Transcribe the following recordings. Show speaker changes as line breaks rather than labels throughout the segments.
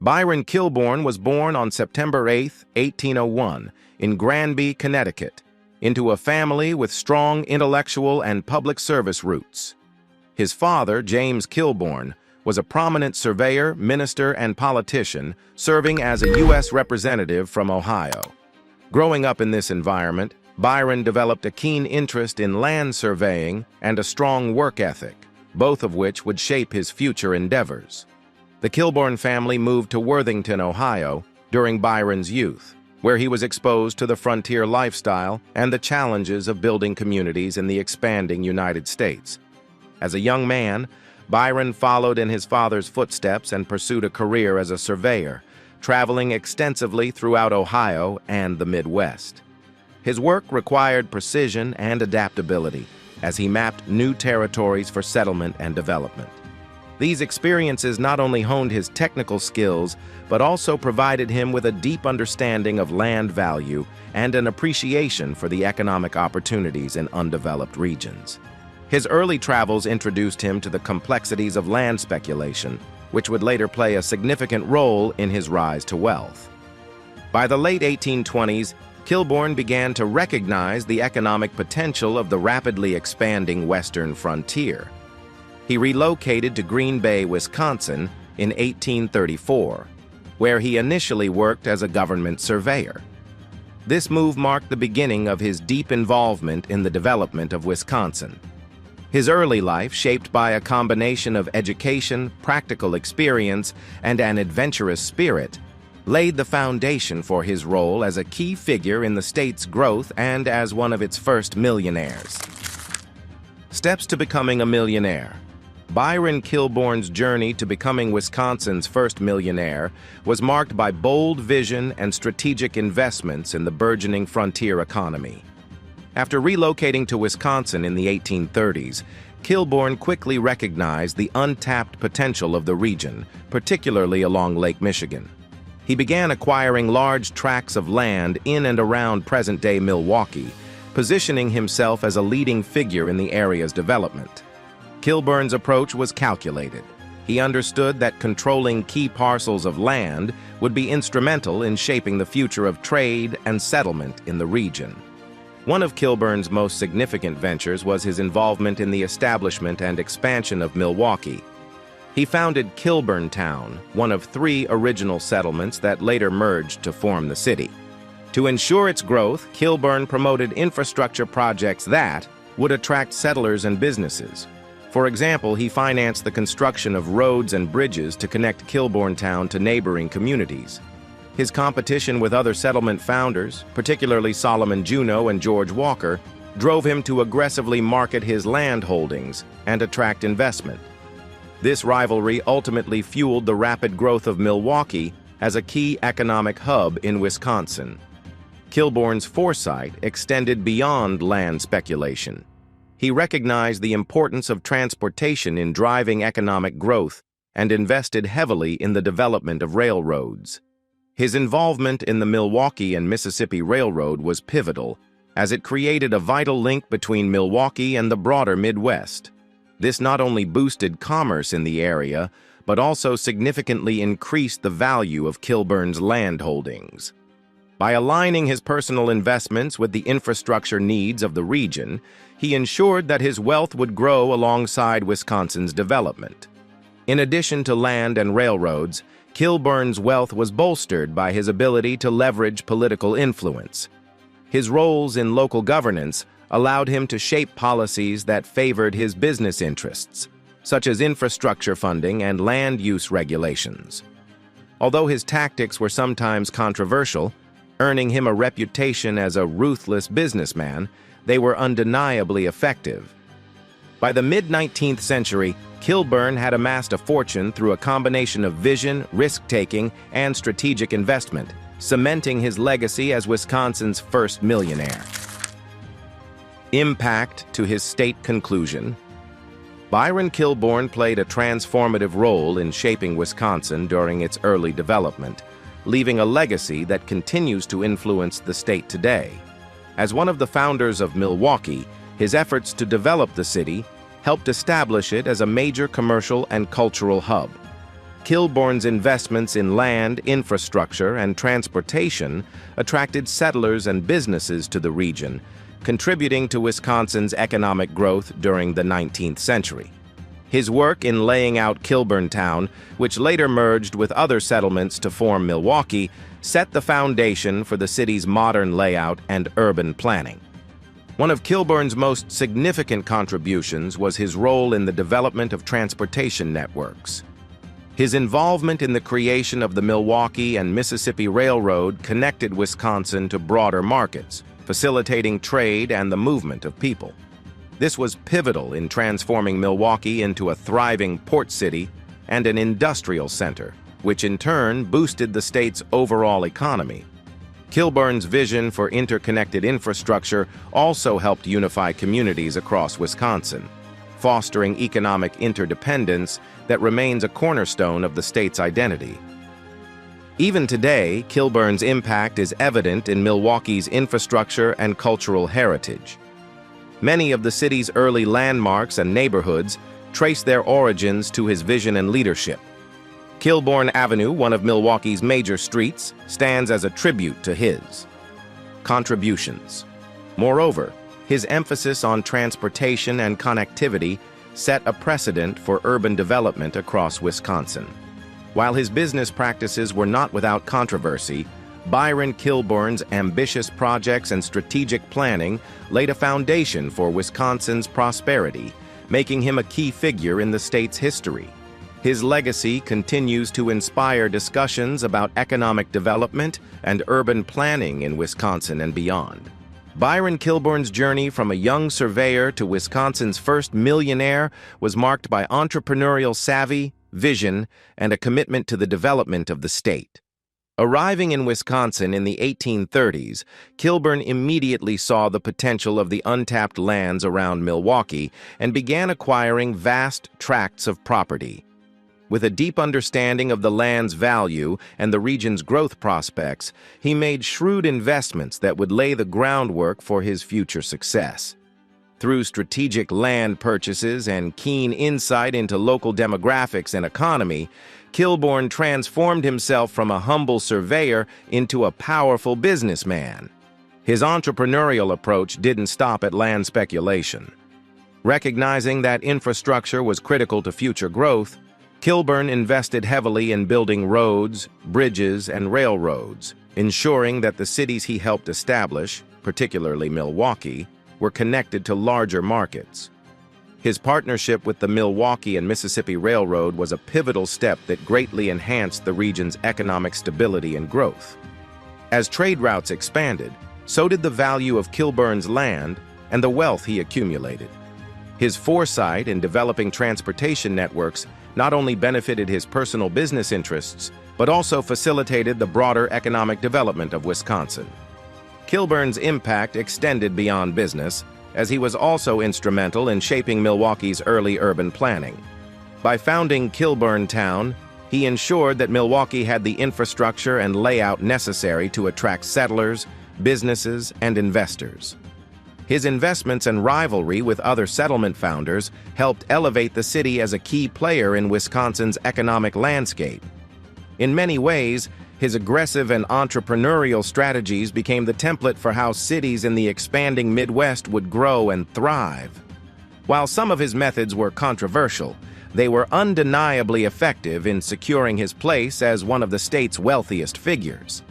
Byron Kilbourn was born on September 8, 1801, in Granby, Connecticut, into a family with strong intellectual and public service roots. His father, James Kilbourn, was a prominent surveyor, minister, and politician, serving as a U.S. representative from Ohio. Growing up in this environment, Byron developed a keen interest in land surveying and a strong work ethic, both of which would shape his future endeavors. The Kilbourn family moved to Worthington, Ohio, during Byron's youth, where he was exposed to the frontier lifestyle and the challenges of building communities in the expanding United States. As a young man, Byron followed in his father's footsteps and pursued a career as a surveyor, traveling extensively throughout Ohio and the Midwest. His work required precision and adaptability as he mapped new territories for settlement and development. These experiences not only honed his technical skills, but also provided him with a deep understanding of land value and an appreciation for the economic opportunities in undeveloped regions. His early travels introduced him to the complexities of land speculation, which would later play a significant role in his rise to wealth. By the late 1820s, Kilbourn began to recognize the economic potential of the rapidly expanding western frontier. He relocated to Green Bay, Wisconsin in 1834, where he initially worked as a government surveyor. This move marked the beginning of his deep involvement in the development of Wisconsin. His early life, shaped by a combination of education, practical experience, and an adventurous spirit, laid the foundation for his role as a key figure in the state's growth and as one of its first millionaires. Steps to becoming a millionaire. Byron Kilbourn's journey to becoming Wisconsin's first millionaire was marked by bold vision and strategic investments in the burgeoning frontier economy. After relocating to Wisconsin in the 1830s, Kilbourn quickly recognized the untapped potential of the region, particularly along Lake Michigan. He began acquiring large tracts of land in and around present-day Milwaukee, positioning himself as a leading figure in the area's development. Kilbourn's approach was calculated. He understood that controlling key parcels of land would be instrumental in shaping the future of trade and settlement in the region. One of Kilbourn's most significant ventures was his involvement in the establishment and expansion of Milwaukee. He founded Kilbourn Town, one of 3 original settlements that later merged to form the city. To ensure its growth, Kilbourn promoted infrastructure projects that would attract settlers and businesses. For example, he financed the construction of roads and bridges to connect Kilbourn Town to neighboring communities. His competition with other settlement founders, particularly Solomon Juneau and George Walker, drove him to aggressively market his land holdings and attract investment. This rivalry ultimately fueled the rapid growth of Milwaukee as a key economic hub in Wisconsin. Kilbourn's foresight extended beyond land speculation. He recognized the importance of transportation in driving economic growth and invested heavily in the development of railroads. His involvement in the Milwaukee and Mississippi Railroad was pivotal, as it created a vital link between Milwaukee and the broader Midwest. This not only boosted commerce in the area, but also significantly increased the value of Kilbourn's land holdings. By aligning his personal investments with the infrastructure needs of the region, he ensured that his wealth would grow alongside Wisconsin's development. In addition to land and railroads, Kilbourn's wealth was bolstered by his ability to leverage political influence. His roles in local governance allowed him to shape policies that favored his business interests, such as infrastructure funding and land use regulations. Although his tactics were sometimes controversial, earning him a reputation as a ruthless businessman, they were undeniably effective. By the mid-19th century, Kilbourn had amassed a fortune through a combination of vision, risk-taking, and strategic investment, cementing his legacy as Wisconsin's first millionaire. Impact to his state conclusion. Byron Kilbourn played a transformative role in shaping Wisconsin during its early development, leaving a legacy that continues to influence the state today. As one of the founders of Milwaukee, his efforts to develop the city helped establish it as a major commercial and cultural hub. Kilbourn's investments in land, infrastructure, and transportation attracted settlers and businesses to the region, contributing to Wisconsin's economic growth during the 19th century. His work in laying out Kilbourn Town, which later merged with other settlements to form Milwaukee, set the foundation for the city's modern layout and urban planning. One of Kilbourn's most significant contributions was his role in the development of transportation networks. His involvement in the creation of the Milwaukee and Mississippi Railroad connected Wisconsin to broader markets, facilitating trade and the movement of people. This was pivotal in transforming Milwaukee into a thriving port city and an industrial center, which in turn boosted the state's overall economy. Kilbourn's vision for interconnected infrastructure also helped unify communities across Wisconsin, fostering economic interdependence that remains a cornerstone of the state's identity. Even today, Kilbourn's impact is evident in Milwaukee's infrastructure and cultural heritage. Many of the city's early landmarks and neighborhoods trace their origins to his vision and leadership. Kilbourn Avenue, one of Milwaukee's major streets, stands as a tribute to his contributions. Moreover, his emphasis on transportation and connectivity set a precedent for urban development across Wisconsin. While his business practices were not without controversy, Byron Kilbourn's ambitious projects and strategic planning laid a foundation for Wisconsin's prosperity, making him a key figure in the state's history. His legacy continues to inspire discussions about economic development and urban planning in Wisconsin and beyond. Byron Kilbourn's journey from a young surveyor to Wisconsin's first millionaire was marked by entrepreneurial savvy, vision, and a commitment to the development of the state. Arriving in Wisconsin in the 1830s, Kilbourn immediately saw the potential of the untapped lands around Milwaukee and began acquiring vast tracts of property. With a deep understanding of the land's value and the region's growth prospects, he made shrewd investments that would lay the groundwork for his future success. Through strategic land purchases and keen insight into local demographics and economy, Kilbourn transformed himself from a humble surveyor into a powerful businessman. His entrepreneurial approach didn't stop at land speculation. Recognizing that infrastructure was critical to future growth, Kilbourn invested heavily in building roads, bridges, and railroads, ensuring that the cities he helped establish, particularly Milwaukee, were connected to larger markets. His partnership with the Milwaukee and Mississippi Railroad was a pivotal step that greatly enhanced the region's economic stability and growth. As trade routes expanded, so did the value of Kilbourn's land and the wealth he accumulated. His foresight in developing transportation networks not only benefited his personal business interests, but also facilitated the broader economic development of Wisconsin. Kilbourn's impact extended beyond business, as he was also instrumental in shaping Milwaukee's early urban planning. By founding Kilbourn Town, he ensured that Milwaukee had the infrastructure and layout necessary to attract settlers, businesses, and investors. His investments and rivalry with other settlement founders helped elevate the city as a key player in Wisconsin's economic landscape. In many ways, his aggressive and entrepreneurial strategies became the template for how cities in the expanding Midwest would grow and thrive. While some of his methods were controversial, they were undeniably effective in securing his place as one of the state's wealthiest figures.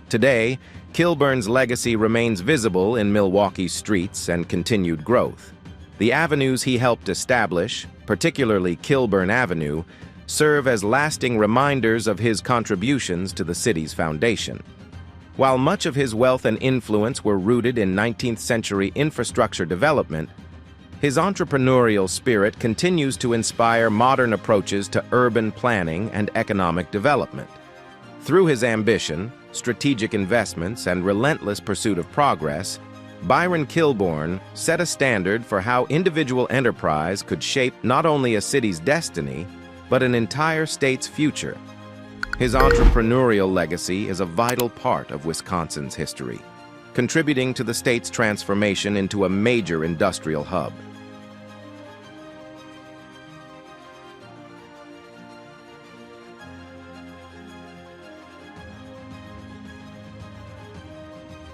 Today, Kilbourn's legacy remains visible in Milwaukee's streets and continued growth. The avenues he helped establish, particularly Kilbourn Avenue, serve as lasting reminders of his contributions to the city's foundation. While much of his wealth and influence were rooted in 19th-century infrastructure development, his entrepreneurial spirit continues to inspire modern approaches to urban planning and economic development. Through his ambition, strategic investments, and relentless pursuit of progress, Byron Kilbourn set a standard for how individual enterprise could shape not only a city's destiny, but an entire state's future. His entrepreneurial legacy is a vital part of Wisconsin's history, contributing to the state's transformation into a major industrial hub.